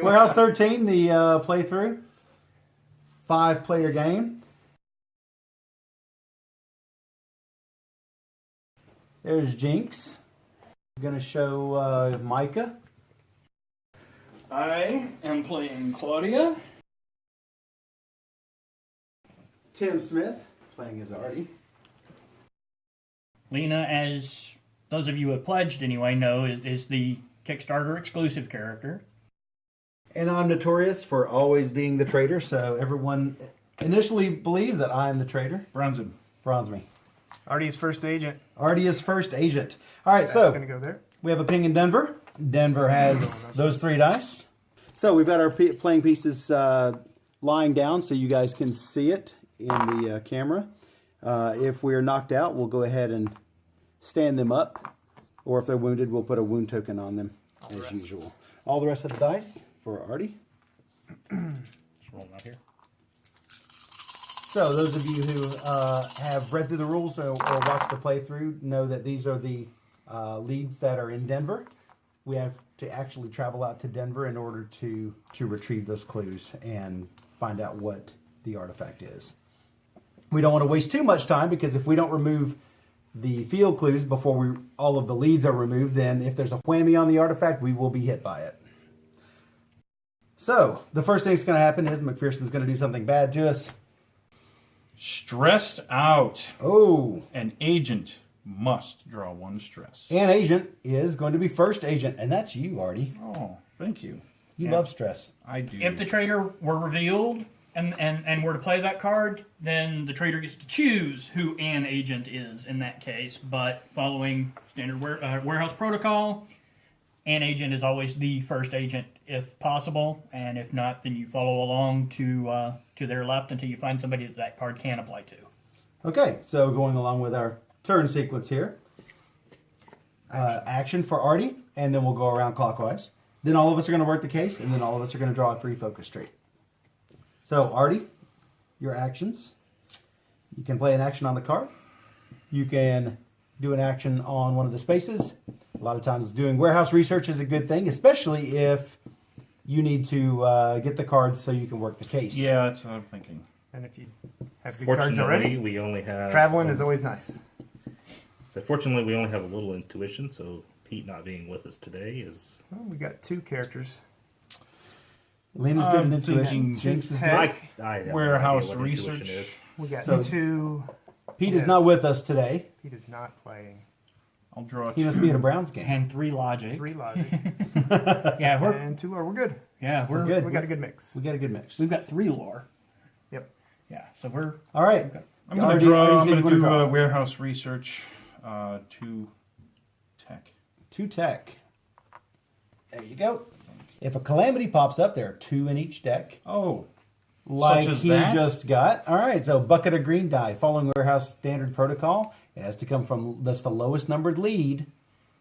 Warehouse 13, the playthrough. 5-player game. There's Jinx. I'm going to show Micah. I am playing Claudia. Tim Smith, playing as Artie. Lena, as those of you who have pledged anyway know, is the Kickstarter exclusive character. And I'm notorious for always being the traitor, so everyone initially believes that I'm the traitor. Bronze him. Bronze me. Artie's first agent. Artie is first agent. All right, That's so going to go there. we have a ping in Denver. Denver has those 3 dice. So we've got our playing pieces lying down so you guys can see it in the camera. If we're knocked out, we'll go ahead and stand them up. Or if they're wounded, we'll put a wound token on them as usual. All the rest of the dice for Artie. Just roll them out here. So those of you who have read through the rules or watched the playthrough know that these are the leads that are in Denver. We have to actually travel out to Denver in order to retrieve those clues and find out what the artifact is. We don't want to waste too much time because if we don't remove the field clues before all of the leads are removed, then if there's a whammy on the artifact, we will be hit by it. So the first thing that's going to happen is McPherson's going to do something bad to us. Stressed out. Oh. An agent must draw 1 stress. An agent is going to be first agent, and that's you, Artie. Oh, thank you. You love stress. I do. If the traitor were revealed and were to play that card, then the traitor gets to choose who an agent is in that case. But following standard warehouse protocol, an agent is always the first agent if possible, and if not, then you follow along to their left until you find somebody that card can apply to. Okay, so going along with our turn sequence here. Action for Artie, and then we'll go around clockwise. Then all of us are going to work the case, and then all of us are going to draw a 3 focus trait. So, Artie, your actions. You can play an action on the card. You can do an action on one of the spaces. A lot of times doing warehouse research is a good thing, especially if you need to get the cards so you can work the case. Yeah, that's what I'm thinking. And if you have good cards already, we only have... traveling is always nice. So fortunately, we only have a little intuition, so Pete not being with us today is... Well, we got 2 characters. Lena's good I'm at intuition. thinking Jinx is Tech. good. I have no Warehouse idea what intuition research. is. We got So- 2. Pete is Yes. not with us today. Pete is not playing. I'll draw He must be at a Browns game. And 3 logic. 3 logic. Yeah, and 2 lore. We're good. we're good. We got a good mix. We got a good mix. We've got 3 lore. Yep. Yeah, so we're All right. I'm going to Artie, draw. Artie I'm said going you to wanna do draw. warehouse research. 2 tech. 2 tech. There you go. If a calamity pops up, there are 2 in each deck. Oh, Like such as he that? just got. All right, so bucket of green die. Following warehouse standard protocol, it has to come from that's the lowest numbered lead.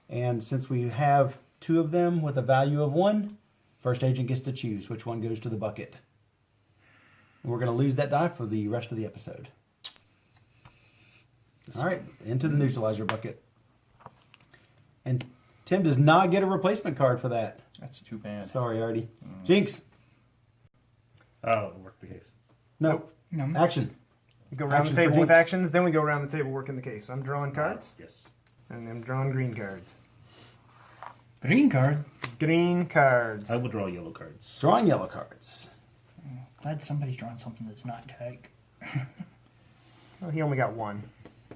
And since we have 2 of them with a value of 1, first agent gets to choose which one goes to the bucket. And we're going to lose that die for the rest of the episode. All right, into the neutralizer bucket. And Tim does not get a replacement card for that. that's too bad. Sorry, Artie. Jinx. Oh, work the case. No. No. Action. We go around Action the for table with Jinx. actions, then we go around the table working the case. I'm drawing cards, Yes. and I'm drawing green cards. green card. Green cards. I will draw yellow cards. Drawing yellow cards. Glad somebody's drawing something that's not tech. Well, he only got 1.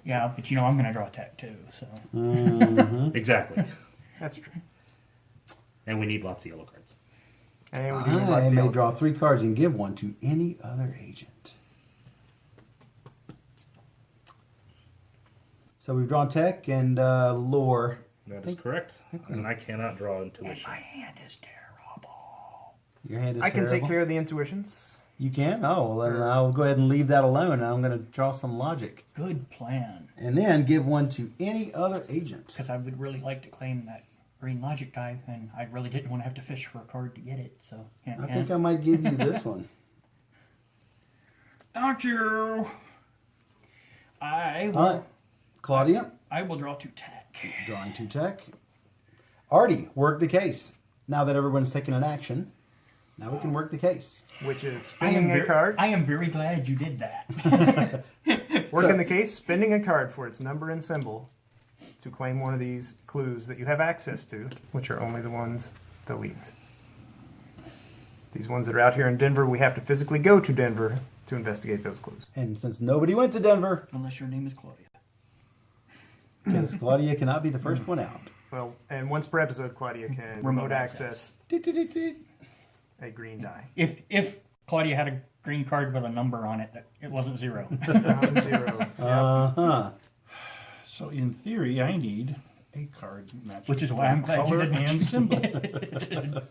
Yeah, but you know I'm going to draw tech too, so. Exactly. That's true. And we need lots of yellow cards. And we do I lots of may yellow draw cards. 3 cards and give 1 to any other agent. So we've drawn tech and lore. That is correct. And I cannot draw And intuition. my hand is terrible. Your hand is I can terrible. take care of the intuitions. You can? Oh, well, then I'll go ahead and leave that alone. And I'm going to draw some logic. Good plan. And then give 1 to any other agent. Because I would really like to claim that green logic die, and I really didn't want to have to fish for a card to get it, so. I think I might give you this one. Thank you. I will, All right. Claudia, I will draw 2 tech. drawing 2 tech. Artie, work the case. Now that everyone's taken an action, Now we can work the case. which is spending a card. I am very glad you did that. Working the case, spending a card for its number and symbol to claim one of these clues that you have access to, which are only the ones, the leads. These ones that are out here in Denver, we have to physically go to Denver to investigate those clues. And since nobody went to Denver, Unless your name is Claudia. because Claudia cannot be the first one out. Well, and once per episode, Claudia can remote access a green die. If Claudia had a green card with a number on it, it wasn't 0. Non-zero. Yep. Uh-huh. So in theory, I need a card matching Which is why I'm glad you color didn't. and symbol.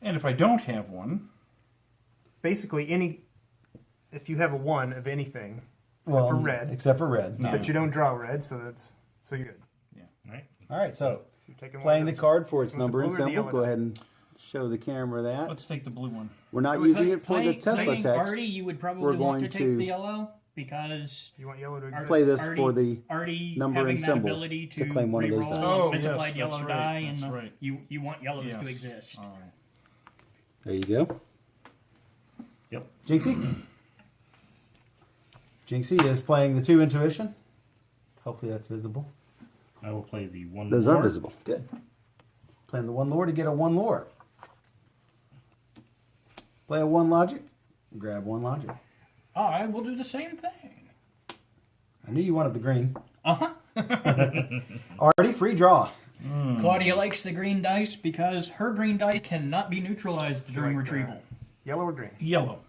And if I don't have one, Basically, if you have a 1 of anything, except Well, for red, Except for red. No. but you don't draw red, so you're good. Right? All right, so So you're taking playing one the of those. card for its You want the number and blue or the symbol. yellow Go die? ahead and show the camera that. let's take the blue one. We're not using it for the Tesla Playing text. Artie, you would probably We're want going to take to the yellow because You want yellow to exist? Play this Artie, for the Artie number having and that symbol ability to to claim one of those reroll dice. Oh, misapplied yes, yellow that's die, right, and that's right. you want yellows Yes. to exist. All right. There you go. Yep. Jinxie? Jinxie is playing the 2 intuition. Hopefully that's visible. I will play the one. Those lore. are visible. Good. Playing the 1 lore to get a 1 lore. Play a 1 logic. Grab 1 logic. All right, we'll do the same thing. I knew you wanted the green. Uh huh. Already free draw. Claudia likes the green dice because her green dice cannot be neutralized during Right there. retrieval. Yellow or green? Yellow.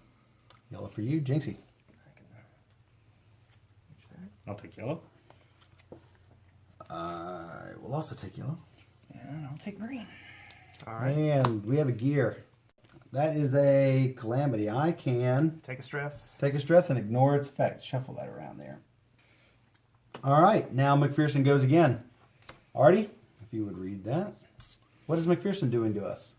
Yellow for you, Jinxie. I'll take yellow. I will also take yellow. And I'll take green. All right. And we have a gear. That is a calamity. I can Take a stress. take a stress and ignore its effect. Shuffle that around there. All right, now McPherson goes again. Artie, if you would read that. What is McPherson doing to us?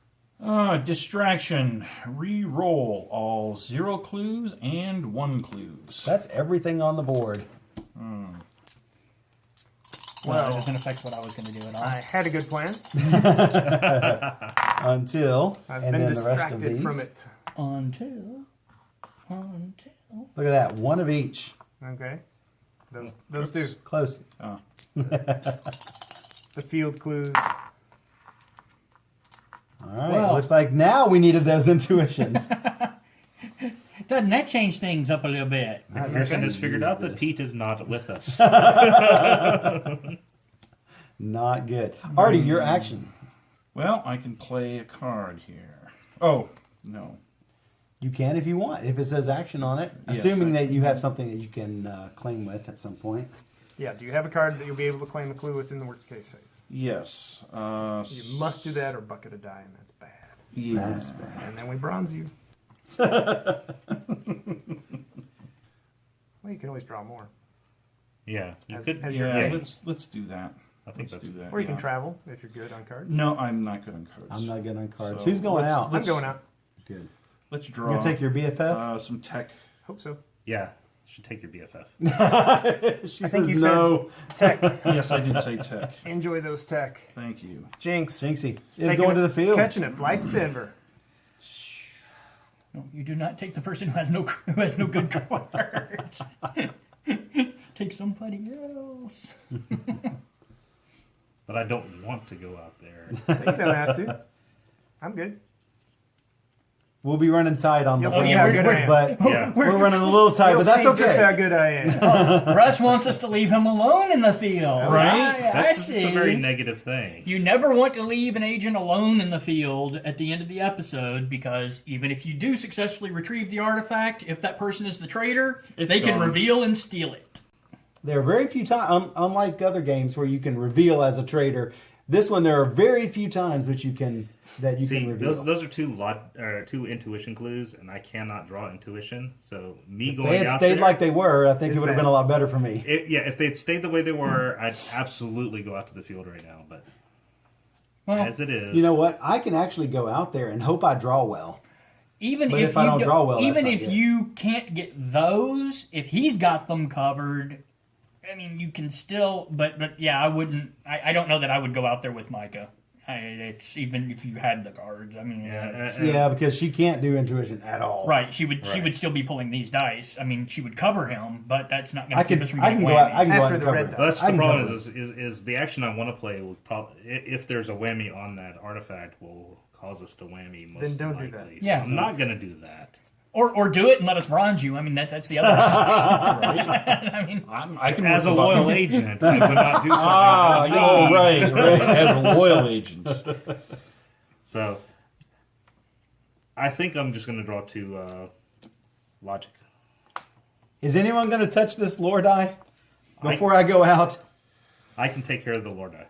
Distraction. Re-roll all 0 clues and 1 clues. That's everything on the board. Well, Well- it doesn't affect what I was going to do at all. I had a good plan. Until, I've and been then the rest of distracted these. from it. Until. Look at that, 1 of each. Okay. Those two. Close. Ah, The field clues. All right, Well- looks like now we needed those intuitions. Doesn't that change things up a little bit? McPherson has figured out that this. Pete is not with us. Not good. Artie, your action. well, I can play a card here. Oh, no. You can if you want, if it says action on it, Yes, assuming I that you have something that you can claim with at some point. Yeah, do you have a card that you'll be able to claim a clue within the worst case phase? Yes. You must do that or bucket a die, and that's bad. Yeah. That's bad. And then we bronze you. Well, you can always draw more. Yeah, you As- could. as your Yeah, action. let's do that. I think Let's that's. do that. Or you can yeah. travel if you're good on cards. No, I'm not good on cards. I'm not good on cards. So Who's going let's- out? I'm going out. Good. Let's You draw. gonna take your BFF? some tech. Hope so. Yeah, you should take your BFF. She I think says you said- no. Tech. Yes, I did say tech. Enjoy those tech. Thank you. Jinx. Jinxie is Taking going to it- the field. Catching a flight to Denver. No, you do not take the person who has no good cards. Take somebody else. But I don't want to go out there. You don't have to. I'm good. We'll be running tight on the You'll see same how board, good I am. but Yeah. we're running a little tight. You'll But that's see just how okay. good I am. Russ wants us to leave him alone in the field. Right? I That's see. it's a very negative thing. You never want to leave an agent alone in the field at the end of the episode because even if you do successfully retrieve the artifact, if that person is the traitor, It's they can gone. reveal and steal it. There are very few times, unlike other games where you can reveal as a traitor. This one, there are very few times which you can See, reveal. those are two intuition clues, and I cannot draw intuition. So me If going they had out stayed there, like they were, I think It's it would have bad. been a lot better for me. if they'd stayed the way they were, I'd absolutely go out to the field right now. But Well, as it is, You know what? I can actually go out there and hope I draw well. even But if if I you don't draw well, that's even not if good. you can't get those, if he's got them covered, I mean, you can still. But yeah, I wouldn't. I don't know that I would go out there with Micah It's even if you had the cards. I mean, Yeah, because she can't do intuition at all. right. She would Right. still be pulling these dice. I mean, she would cover him, but that's not going I to keep can us from I getting can go out. I whammy. can go out After and the cover red it. die. That's I the can problem. cover Is the action I want to play will probably, if there's a whammy on that artifact, will cause us to whammy. Most Then don't do likely. that. So Yeah. I'm not going to do that. Or do it and let us bronze you. I mean, that's the other option. I mean, I can As a work the loyal button. agent, I would not do something. Ah, I would oh, leave. right. As a loyal agent. So, I think I'm just going to draw to logic. Is anyone going to touch this lore die before I go out? I can take care of the Lord die.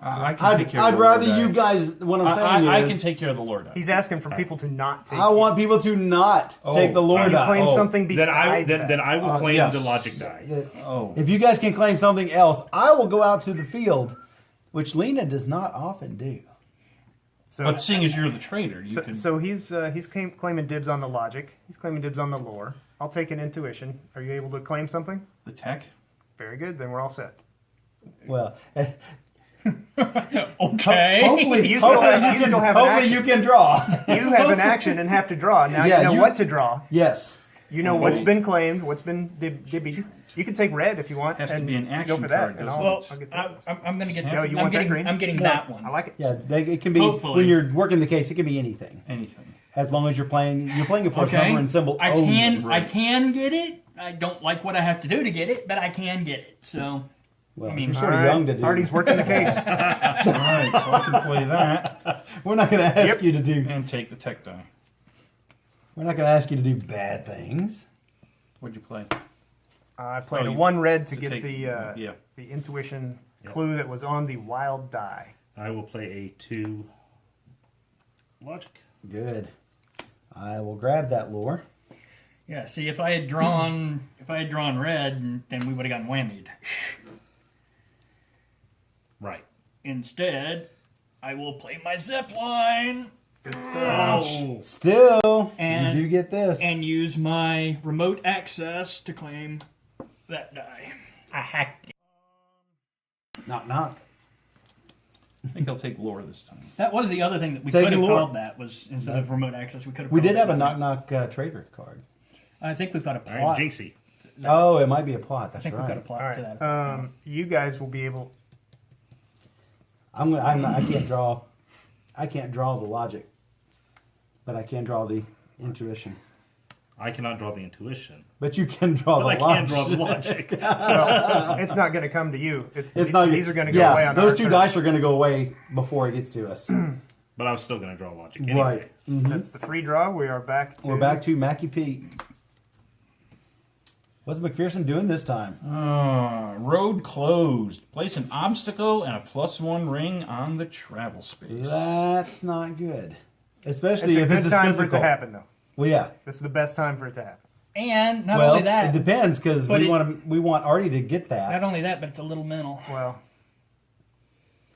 I can take care of I'd the rather Lord you die. guys. What I'm saying I is, can take care of the Lord die. He's asking for people to not take. I want people to not take the lore Can you die. claim Oh. something Then besides that? then I will claim yes. the logic die. Oh. If you guys can claim something else, I will go out to the field, which Lena does not often do. So, But seeing as you're the trader, you can. so he's claiming dibs on the logic. He's claiming dibs on the lore. I'll take an intuition. Are you able to claim something? The tech? Very good. Then we're all set. Well, okay. hopefully, You still have- you can, still have an hopefully action. you can draw. You have an action and have to draw. Now Yeah, you know you- what to draw. Yes. You know what's been claimed, what's been dibbied. You can take red if you want. Has to and be an go action for that. card, And doesn't Well, I'll get I, those. I'm going to get. No, you I'm want that getting. green? I'm getting No. that one. I like it. Yeah, it can be Hopefully. when you're working the case. It can be anything, Anything. as long as you're playing it for Okay. number and symbol. I only. can. I right. can get it. I don't like what I have to do to get it, but I can get it. So Well, I mean, you're sort of All right. young to do. Artie's working the case. All right, so I can play that We're not going to ask Yep. you to do. and take the tech die. We're not going to ask you to do bad things. What'd you play? I played Oh, a you- one red to to get take- the yeah. the intuition Yep. clue that was on the wild die. I will play a 2 logic. Good. I will grab that lore. yeah. See, if I had drawn red, then we would have gotten whammied. Right. Instead, I will play my zip line Good stuff. Oh. Still, And- you do get this. and use my remote access to claim that die. I hacked it. Knock, knock. I think I'll take lore this time. That was the other thing that we Take could a have look. called that was instead of remote access, we could have. We called did it have a remote. knock trader card. I think we've got a All right, plot. Jinxie. Oh, it might be a plot. I That's think we've got a right. plot All to right. that. You guys will be able. I can't draw. I can't draw the logic, but I can draw the intuition. I cannot draw the intuition, But you can draw but I the can logic. draw the logic. It's not going to come to you. It's not. These are going to go yeah, away on those our two turn. dice are going to go away before it gets to us. But I was still going to draw logic anyway. Right. That's the free draw. We are back to. We're back to Mackie Pete. What's McPherson doing this time? Road closed. Place an obstacle and a +1 ring on the travel space. That's not good, It's especially a if this good is time physical. for it to happen, though. Well, yeah. This is the best time for it to happen. And not well, only that, it depends because but we want Artie to get that. not only that, but it's a little mental. Well,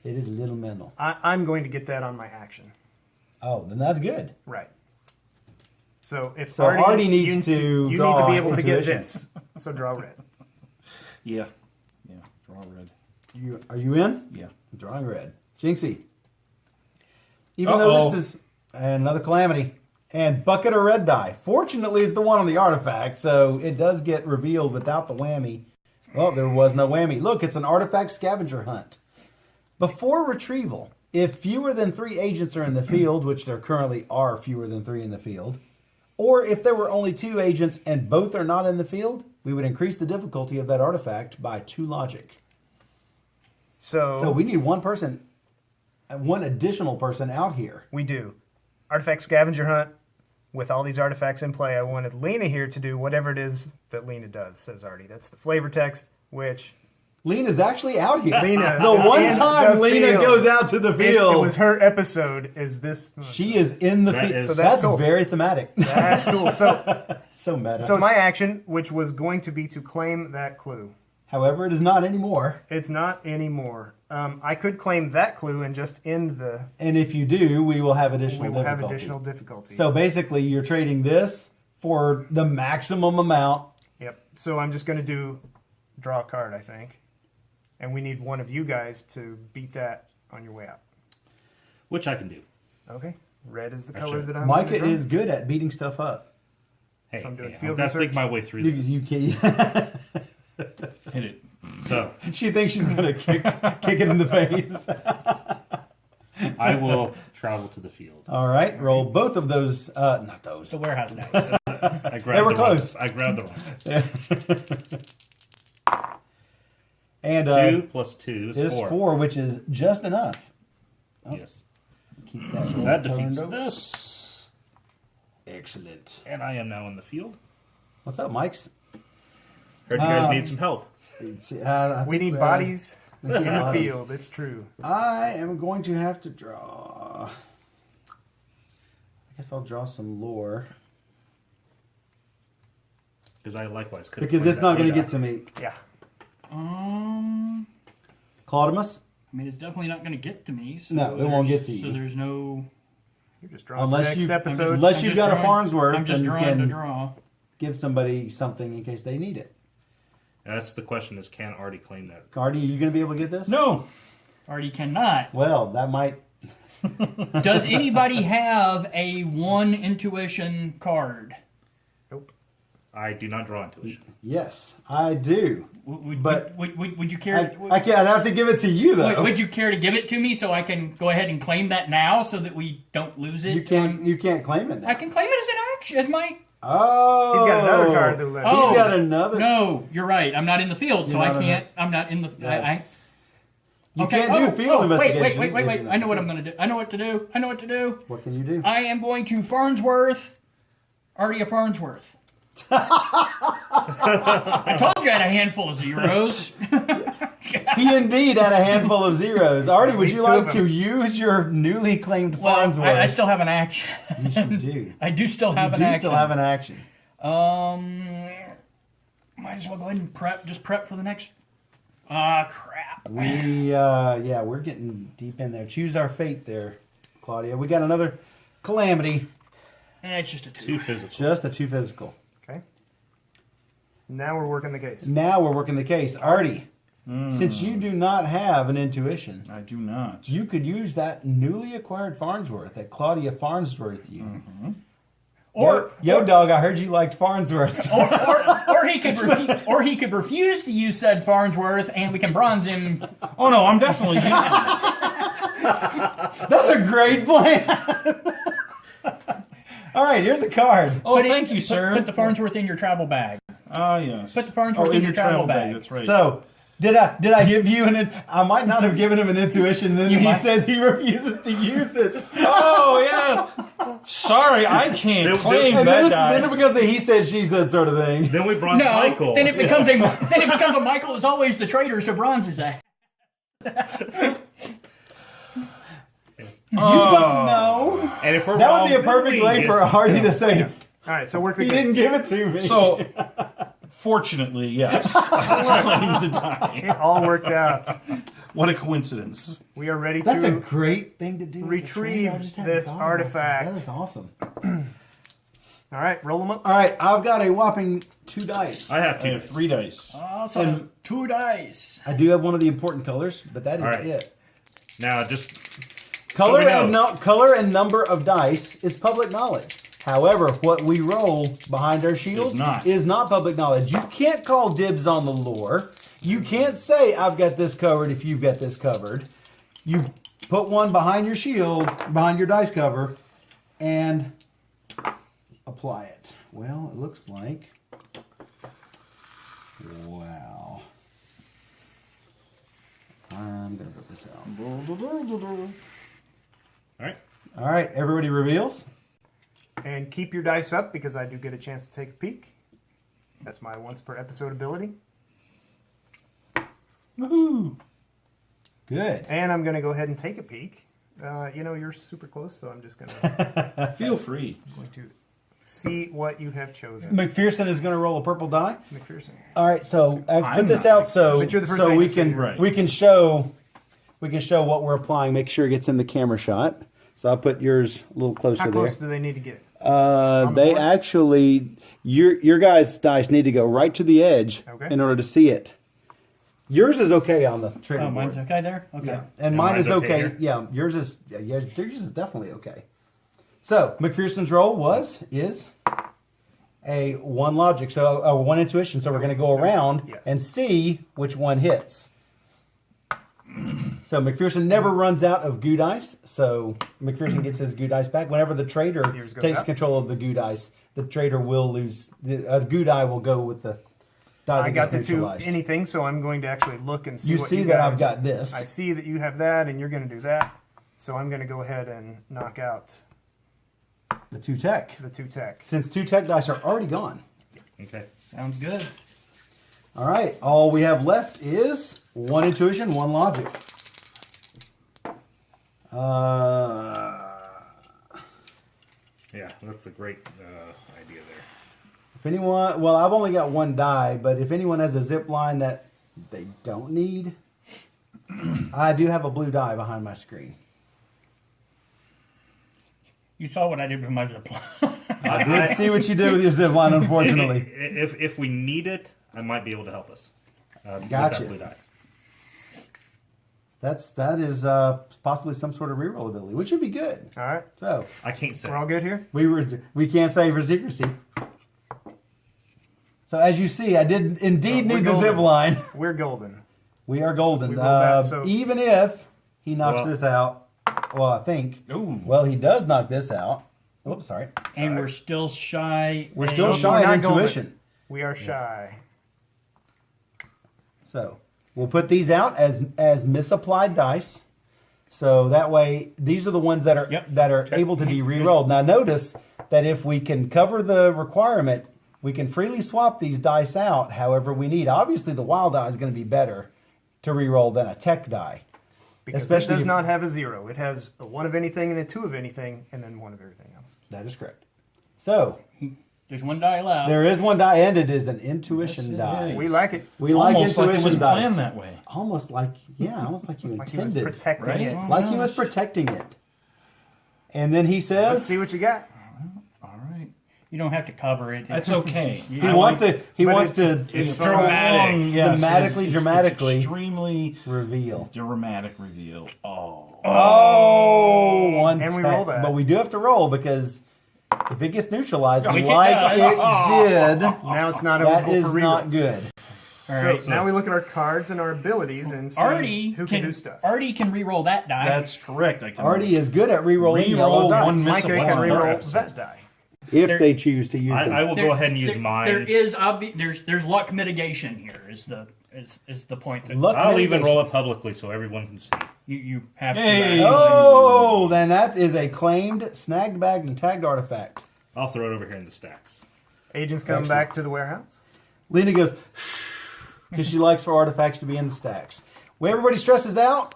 It is a little mental. I'm going to get that on my action. Oh, then that's good. Right. So if So Artie needs you, to you need draw to be able to get intuition. this. So draw red. Yeah. Yeah. Draw red. Are you in? Yeah. Drawing red. Jinxie. Even though Uh-oh. this is another calamity. And bucket of red die. Fortunately, it's the one on the artifact, so it does get revealed without the whammy. Well, there was no whammy. Look, it's an artifact scavenger hunt. Before retrieval, if fewer than 3 agents are in the field, which there currently are fewer than 3 in the field, or if there were only 2 agents and both are not in the field, we would increase the difficulty of that artifact by 2 logic. So we need one additional person out here. We do. Artifact scavenger hunt. With all these artifacts in play, I wanted Lena here to do whatever it is that Lena does, says Artie. That's the flavor text, which Lena's actually out here. Lena the is one in time the Lena field. goes out to the it field, was her episode. Is this? she is in the That field. is- So So that's that's cool. very thematic. That's cool. So, so meta. so my action, which was going to be to claim that clue, However, it is not anymore. it's not anymore. I could claim that clue and just end the. And if you do, we will have additional We will have difficulty. additional difficulty. So basically, you're trading this for the maximum amount. Yep. So I'm just going to do draw a card, I think, and we need one of you guys to beat that on your way out. which I can do. Okay. Red is the I color should. that I'm Micah gonna draw. is good at beating stuff up. Hey, So I'm doing I'm field gonna think research. my way through You, this. you can, Hit it. So she thinks she's gonna kick it in the face. I will travel to the field. All right, roll both of those. Not those. It's a warehouse dice. I grabbed They were the wrong- close. I grabbed the wrong dice. And 2 plus 2 is is 4. 4, which is just enough. Yes. Keep that roll That turned defeats over. this. Excellent. And I am now in the field. What's up, Mike's? Heard you guys need some help. We need bodies in the field. It's true. I am going to have to draw. I guess I'll draw some lore Because I likewise could. because it's not going to get to me. Yeah. Claudimus, I mean, it's definitely not going to get to me. So No, it won't there's- get to So you. there's no. You're just drawing Unless for next you- episode. unless I'm you've just got a drawing- Farnsworth I'm just and drawing can- to draw. give somebody something in case they need it. That's the question: is can Artie claim that? Cardi, are you going to be able to get this? No. Already cannot. Well, that might. Does anybody have a 1 intuition card? Nope. I do not draw intuition. Yes, I do. But- Would you care? I can't. I'd have to give it to you though. Would you care to give it to me so I can go ahead and claim that now so that we don't lose it? You can't. You can't claim it now. I can claim it as an action, as my. Oh, He's got another card that will let Oh. He's got another. No, you're right. I'm not in the field, so You're I not in can't. I'm not in the. Yes. You Okay. can't do field investigation. Wait. I know what I'm going to do. I know what to do. What can you do? I am going to Farnsworth. Artie Farnsworth. I told you I had a handful of zeros. He indeed had a handful of zeros. Artie, would least you two of like them. to use your newly claimed Well, Farnsworth? I still have an action. Yes, you do. I do still have You an do action. still have an action. Might as well go ahead and prep. Just prep for the next. Crap. We're getting deep in there. Choose our fate there, Claudia. We got another calamity. It's just a 2. Too physical. Just a 2 physical. Okay. Now we're working the case. Now we're working the case. Artie, since you do not have an intuition, I do not. you could use that newly acquired Farnsworth that Claudia Farnsworth you. Or Yo, dog, I heard you liked Farnsworth. or he could refuse to use said Farnsworth, and we can bronze him. Oh no, I'm definitely using it. That's a great plan. All right, here's a card. Oh, thank you, sir. Put the Farnsworth in your travel bag. Ah, yes. Put the Farnsworth in your travel bag. That's right. So, did I give you I might not have given him an intuition, and then he might. says he refuses to use it. Oh, yes. Sorry, I can't They- claim And that then die. it becomes a he said, she said sort of thing. Then we bronze No, Michael. then it becomes a Michael is always the traitor, so bronze is that. You don't know. and if we're That wrong, would be a then perfect we way get- for Hardy to say, All right, so work the he case. didn't give it to me. So, fortunately, yes. I claimed the die. It all worked out. What a coincidence. We are ready That's a to great thing to do. as a retrieve trainer. I just hadn't this thought about artifact. That is awesome. All right, roll them up. All right, I've got a whopping 2 dice. I have I two. have 3 dice. Also, 2 dice. I do have one of the important colors, but that is All right. it. Now, just Color we and know. color and number of dice is public knowledge. However, what we roll behind our shields Is not. public knowledge. You can't call dibs on the lore. You can't say I've got this covered if you've got this covered. You put one behind your shield, behind your dice cover, and apply it. Well, it looks like. Wow. I'm gonna put this out. all right. All right, everybody reveals. And keep your dice up because I do get a chance to take a peek. That's my once per episode ability. Woohoo! Good. And I'm going to go ahead and take a peek. You're super close, so I'm just going to Feel free. see what you have chosen. McPherson is going to roll a purple die. McPherson. All right, so I I'm put this not out so But you're the first so thing we to say can you're right. we can show what we're applying. Make sure it gets in the camera shot. So I'll put yours a little closer How there. close do they need to get? the They board? actually your guys' dice need to go right to the edge Okay. in order to see it. Yours is okay on the trader Oh, mine's board. okay there. Okay. Yeah, and And mine mine's is okay okay. here? Yeah, yours is. Yeah, yours is definitely okay. So McPherson's roll is a one logic, so one intuition. So we're going to go around Yes. and see which one hits. So McPherson never runs out of goo dice. So McPherson gets his goo dice back. Whenever the trader Yours goes takes out. control of the goo dice, the trader will lose. The goo die will go with the die I that got the gets two neutralized. anything, so I'm going to actually look and see You what see you that guys, I've got this. I see that you have that, and you're going to do that. So I'm going to go ahead and knock out The two tech. the 2 tech. Since two tech dice are already gone. Okay. Sounds good. All right, all we have left is one intuition, one logic. Yeah, that's a great idea there. If anyone, well, I've only got one die, but if anyone has a zip line that they don't need, I do have a blue die behind my screen. You saw what I did with my zip line. I did see what you did with your zip line, unfortunately. If we need it, I might be able to help us. With Gotcha. that blue die. That is possibly some sort of reroll ability, which would be good. All right. So I can't say. We're all good here? we can't say for secrecy. So as you see, I did indeed We're need the zip golden. line. We're golden. We are golden. We rolled that, so- Even if he knocks Well- this out, well, I think. Ooh. Well, he does knock this out. Oops, sorry. And we're still shy. We're still a- shy we're in not golden. intuition. We are shy. So we'll put these out as misapplied dice. So that way, these are the ones that are Yep. that are able to be re-rolled. Now notice that if we can cover the requirement, we can freely swap these dice out however we need. Obviously, the wild die is going to be better to re-roll than a tech die. Because Especially it does if- not have a 0. It has a 1 of anything and a 2 of anything, and then 1 of everything else. That is correct. So There's one die left. there is one die, and it is an intuition Yes, it die. is. We like it. We like Almost like intuition it was dice. planned that way. Almost like almost like you Like he was intended. protecting right? it. Like he was protecting it. And then he Let's says see what you got. All right. You don't have to cover it. That's okay. he wants to It's dramatic. Yes, Thematically, dramatically. extremely reveal. dramatic reveal. Oh. Oh, one And we tech. roll that. But we do have to roll because if it gets neutralized Which it like does. it did, Now it's not that eligible is for not rerolls. good. All So right. now we look at our cards and our abilities and see Artie who can do stuff. Artie can re-roll that die. That's correct. I can Artie is good at re-rolling yellow Re-roll dice. one Micah misapplied. can reroll episode. that die. if There- they choose to use them. I will go ahead and use mine. There is there's luck mitigation here. Is the point that Luck I'll even mitigation. roll it publicly so everyone can see. you have Hey. to. Oh, then that is a claimed, snagged, bagged, and tagged artifact. I'll throw it over here in the stacks. Agents come Excellent. back to the warehouse. Lena goes, because she likes for artifacts to be in the stacks. When everybody stresses out,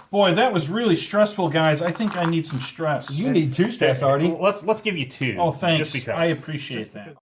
Boy, that was really stressful, guys. I think I need some stress. you need two stress, Artie. Let's give you 2. Oh, thanks. Just because. I appreciate that.